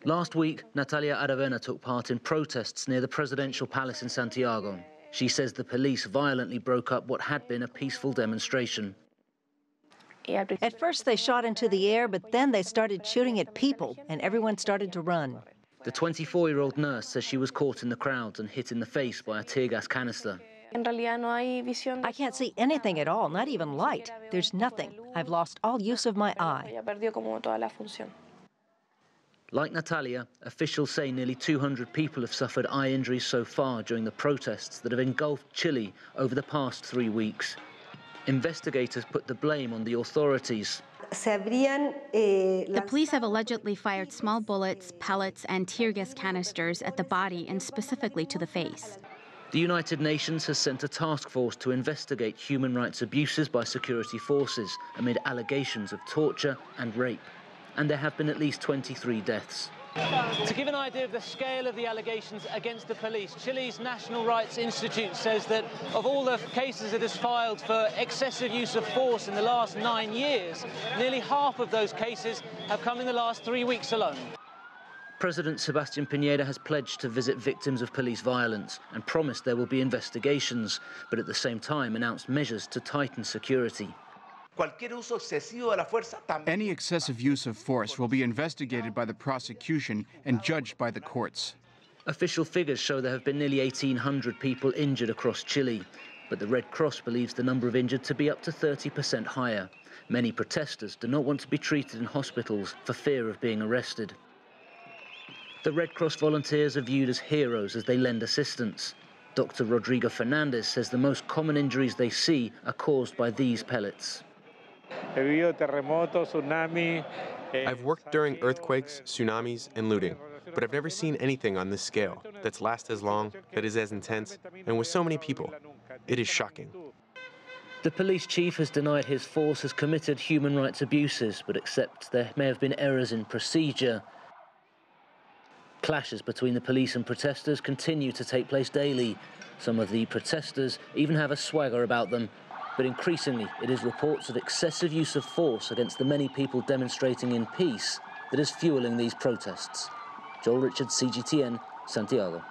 Last week, Natalia Aravena took part in protests near the presidential palace in Santiago. She says the police violently broke up what had been a peaceful demonstration. At first they shot into the air, but then they started shooting at people, and everyone started to run. The 24-year-old nurse says she was caught in the crowds and hit in the face by a tear gas canister. I can't see anything at all, not even light. There's nothing. I've lost all use of my eye. Like Natalia, officials say nearly 200 people have suffered eye injuries so far during the protests that have engulfed Chile over the past 3 weeks. Investigators put the blame on the authorities. The police have allegedly fired small bullets, pellets, and tear gas canisters at the body and specifically to the face. The United Nations has sent a task force to investigate human rights abuses by security forces amid allegations of torture and rape. And there have been at least 23 deaths. To give an idea of the scale of the allegations against the police, Chile's National Rights Institute says that of all the cases it has filed for excessive use of force in the last 9 years, nearly half of those cases have come in the last 3 weeks alone. President Sebastián Piñera has pledged to visit victims of police violence and promised there will be investigations, but at the same time announced measures to tighten security. Any excessive use of force will be investigated by the prosecution and judged by the courts. Official figures show there have been nearly 1,800 people injured across Chile, but the Red Cross believes the number of injured to be up to 30% higher. Many protesters do not want to be treated in hospitals for fear of being arrested. The Red Cross volunteers are viewed as heroes as they lend assistance. Dr. Rodrigo Fernandez says the most common injuries they see are caused by these pellets. I've worked during earthquakes, tsunamis, and looting, but I've never seen anything on this scale that's lasted as long, that is as intense, and with so many people. It is shocking. The police chief has denied his force has committed human rights abuses, but accepts there may have been errors in procedure. Clashes between the police and protesters continue to take place daily. Some of the protesters even have a swagger about them. But increasingly, it is reports of excessive use of force against the many people demonstrating in peace that is fueling these protests. Joel Richards, CGTN, Santiago.